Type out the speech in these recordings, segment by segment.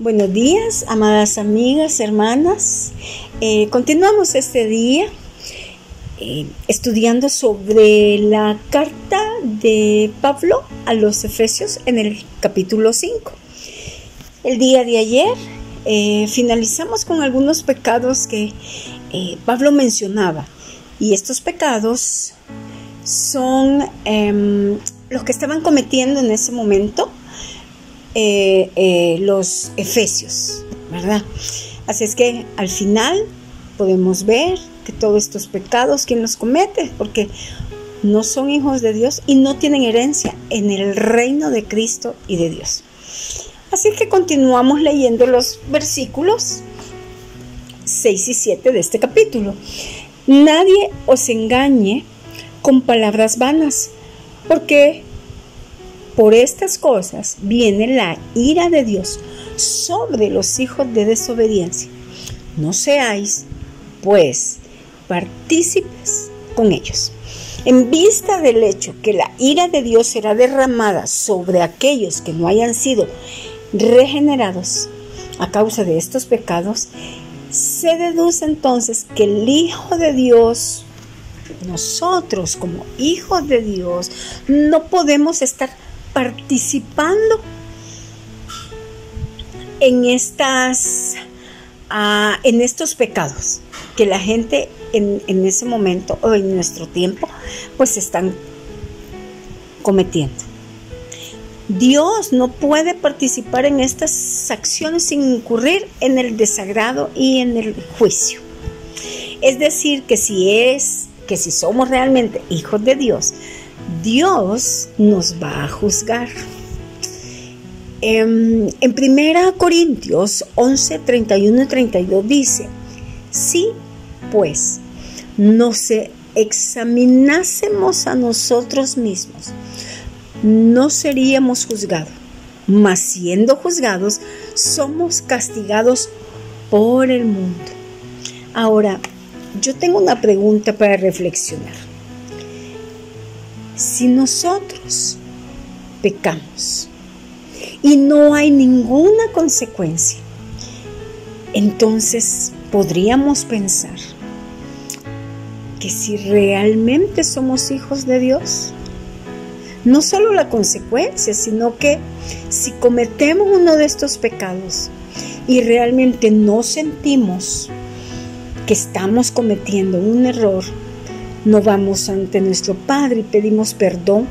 Buenos días, amadas amigas, hermanas. Continuamos este día estudiando sobre la carta de Pablo a los Efesios en el capítulo 5. El día de ayer finalizamos con algunos pecados que Pablo mencionaba, y estos pecados son los que estaban cometiendo en ese momento los efesios, ¿verdad? Así es que al final podemos ver que todos estos pecados, ¿quién los comete? Porque no son hijos de Dios y no tienen herencia en el reino de Cristo y de Dios. Así que continuamos leyendo los versículos 6 y 7 de este capítulo. Nadie os engañe con palabras vanas, porque por estas cosas viene la ira de Dios sobre los hijos de desobediencia. No seáis, pues, partícipes con ellos. En vista del hecho que la ira de Dios será derramada sobre aquellos que no hayan sido regenerados a causa de estos pecados, se deduce entonces que el Hijo de Dios, nosotros como hijos de Dios, no podemos estar participando en estos pecados que la gente en ese momento o en nuestro tiempo pues están cometiendo. Dios no puede participar en estas acciones sin incurrir en el desagrado y en el juicio. Es decir, que si somos realmente hijos de Dios, Dios nos va a juzgar. En 1 Corintios 11, 31 y 32 dice: si pues nos examinásemos a nosotros mismos, no seríamos juzgados, mas siendo juzgados, somos castigados por el mundo. Ahora, yo tengo una pregunta para reflexionar. Si nosotros pecamos y no hay ninguna consecuencia, entonces podríamos pensar que si realmente somos hijos de Dios, no solo la consecuencia, sino que si cometemos uno de estos pecados y realmente no sentimos que estamos cometiendo un error, no vamos ante nuestro Padre y pedimos perdón,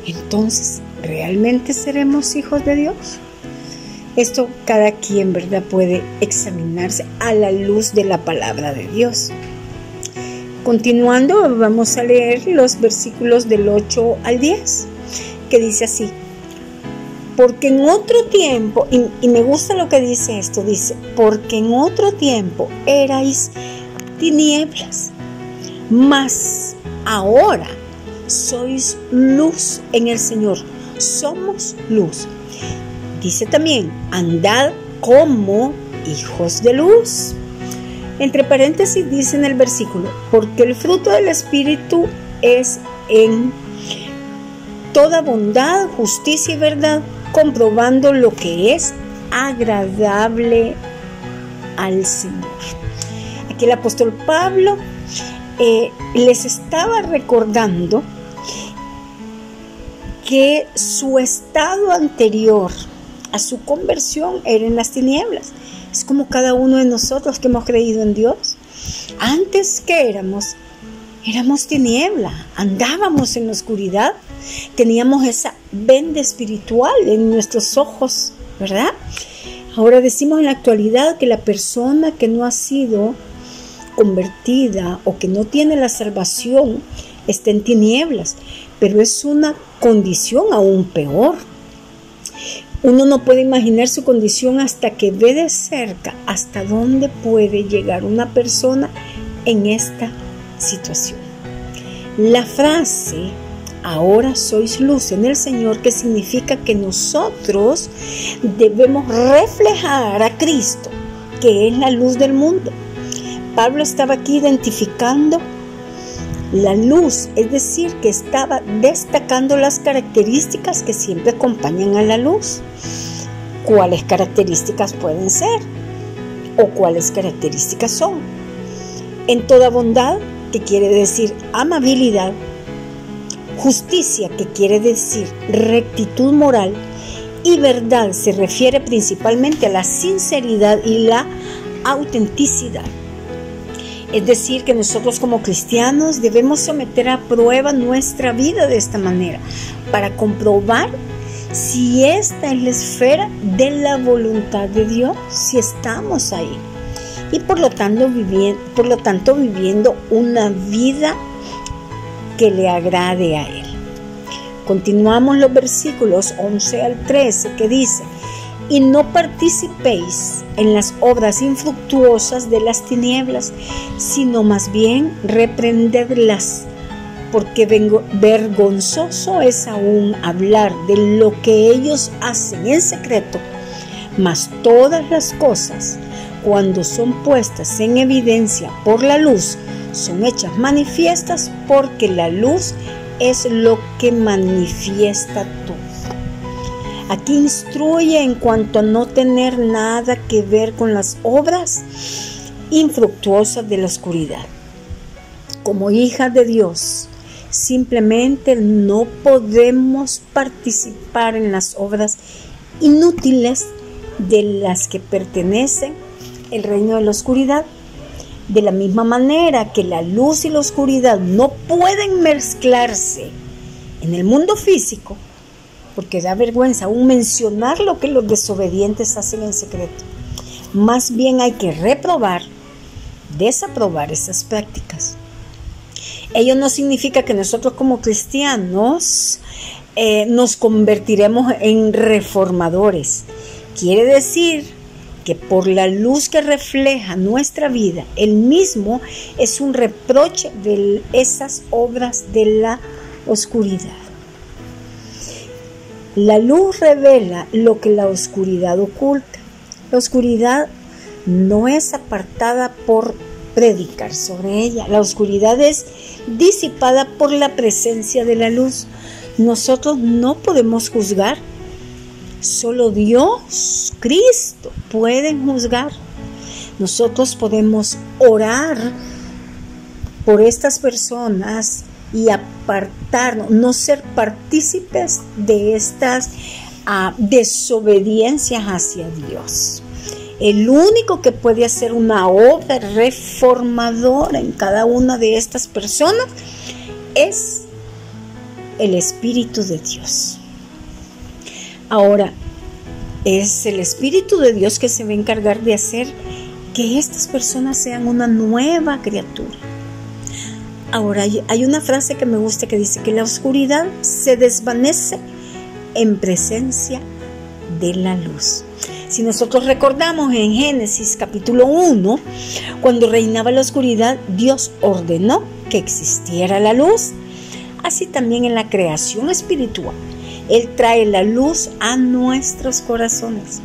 entonces ¿realmente seremos hijos de Dios? Esto cada quien, ¿verdad?, puede examinarse a la luz de la palabra de Dios. Continuando, vamos a leer los versículos del 8 al 10, que dice así: porque en otro tiempo, y me gusta lo que dice esto, dice, porque en otro tiempo erais tinieblas, mas ahora sois luz en el Señor, somos luz. Dice también, andad como hijos de luz. Entre paréntesis dice en el versículo, porque el fruto del Espíritu es en toda bondad, justicia y verdad, comprobando lo que es agradable al Señor. Aquí el apóstol Pablo les estaba recordando que su estado anterior a su conversión era en las tinieblas. Es como cada uno de nosotros que hemos creído en Dios. Antes que éramos tiniebla, andábamos en la oscuridad, teníamos esa venda espiritual en nuestros ojos, ¿verdad? Ahora decimos en la actualidad que la persona que no ha sido convertida o que no tiene la salvación está en tinieblas, pero es una condición aún peor. Uno no puede imaginar su condición hasta que ve de cerca hasta dónde puede llegar una persona en esta situación. La frase, ahora sois luz en el Señor, que significa que nosotros debemos reflejar a Cristo, que es la luz del mundo. Pablo estaba aquí identificando la luz, es decir, que estaba destacando las características que siempre acompañan a la luz. cuáles características pueden ser o cuáles características son. En toda bondad, que quiere decir amabilidad, justicia, que quiere decir rectitud moral, y verdad se refiere principalmente a la sinceridad y la autenticidad. Es decir, que nosotros como cristianos debemos someter a prueba nuestra vida de esta manera para comprobar si esta es la esfera de la voluntad de Dios, si estamos ahí. Y por lo tanto viviendo una vida que le agrade a Él. Continuamos los versículos 11 al 13 que dice: y no participéis en las obras infructuosas de las tinieblas, sino más bien reprendedlas, porque vergonzoso es aún hablar de lo que ellos hacen en secreto, mas todas las cosas, cuando son puestas en evidencia por la luz, son hechas manifiestas, porque la luz es lo que manifiesta todo. Aquí instruye en cuanto a no tener nada que ver con las obras infructuosas de la oscuridad. Como hijas de Dios, simplemente no podemos participar en las obras inútiles de las que pertenecen el reino de la oscuridad. De la misma manera que la luz y la oscuridad no pueden mezclarse en el mundo físico, porque da vergüenza aún mencionar lo que los desobedientes hacen en secreto. Más bien hay que desaprobar esas prácticas. Ello no significa que nosotros como cristianos nos convertiremos en reformadores. Quiere decir que por la luz que refleja nuestra vida, el mismo es un reproche de esas obras de la oscuridad. La luz revela lo que la oscuridad oculta. La oscuridad no es apartada por predicar sobre ella. La oscuridad es disipada por la presencia de la luz. Nosotros no podemos juzgar. Solo Dios, Cristo, pueden juzgar. Nosotros podemos orar por estas personas y apartarnos, no ser partícipes de estas desobediencias hacia Dios. El único que puede hacer una obra reformadora en cada una de estas personas es el Espíritu de Dios. Ahora, es el Espíritu de Dios que se va a encargar de hacer que estas personas sean una nueva criatura. Ahora, hay una frase que me gusta que dice que la oscuridad se desvanece en presencia de la luz. Si nosotros recordamos en Génesis capítulo 1, cuando reinaba la oscuridad, Dios ordenó que existiera la luz. Así también en la creación espiritual, Él trae la luz a nuestros corazones.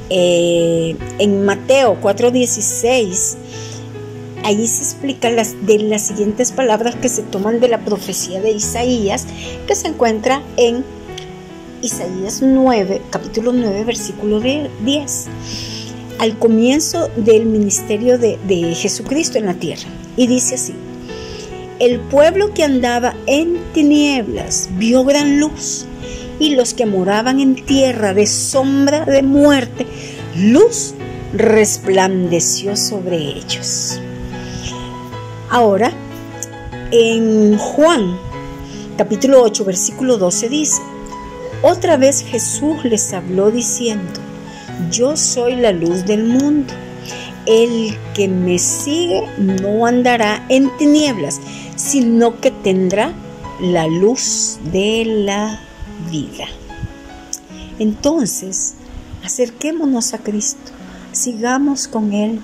En Mateo 4:16, ahí se explican de las siguientes palabras que se toman de la profecía de Isaías, que se encuentra en Isaías 9, capítulo 9, versículo 10, al comienzo del ministerio de Jesucristo en la tierra. Y dice así: el pueblo que andaba en tinieblas vio gran luz, y los que moraban en tierra de sombra de muerte, luz resplandeció sobre ellos. Ahora, en Juan, capítulo 8, versículo 12 dice: otra vez Jesús les habló diciendo: yo soy la luz del mundo. El que me sigue no andará en tinieblas, sino que tendrá la luz de la vida. Entonces, acerquémonos a Cristo, sigamos con Él,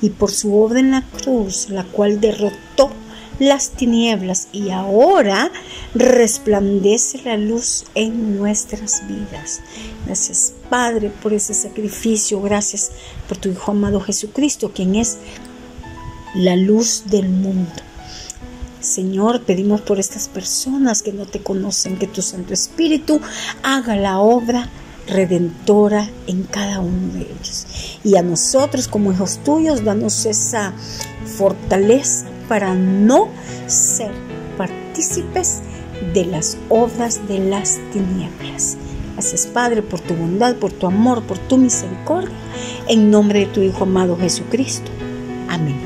y por su obra en la cruz, la cual derrotó las tinieblas y ahora resplandece la luz en nuestras vidas. Gracias, Padre, por ese sacrificio. Gracias por tu Hijo amado Jesucristo, quien es la luz del mundo. Señor, pedimos por estas personas que no te conocen, que tu Santo Espíritu haga la obra redentora en cada uno de ellos. Y a nosotros como hijos tuyos, danos esa fortaleza para no ser partícipes de las obras de las tinieblas. Gracias, Padre, por tu bondad, por tu amor, por tu misericordia, en nombre de tu Hijo amado Jesucristo. Amén.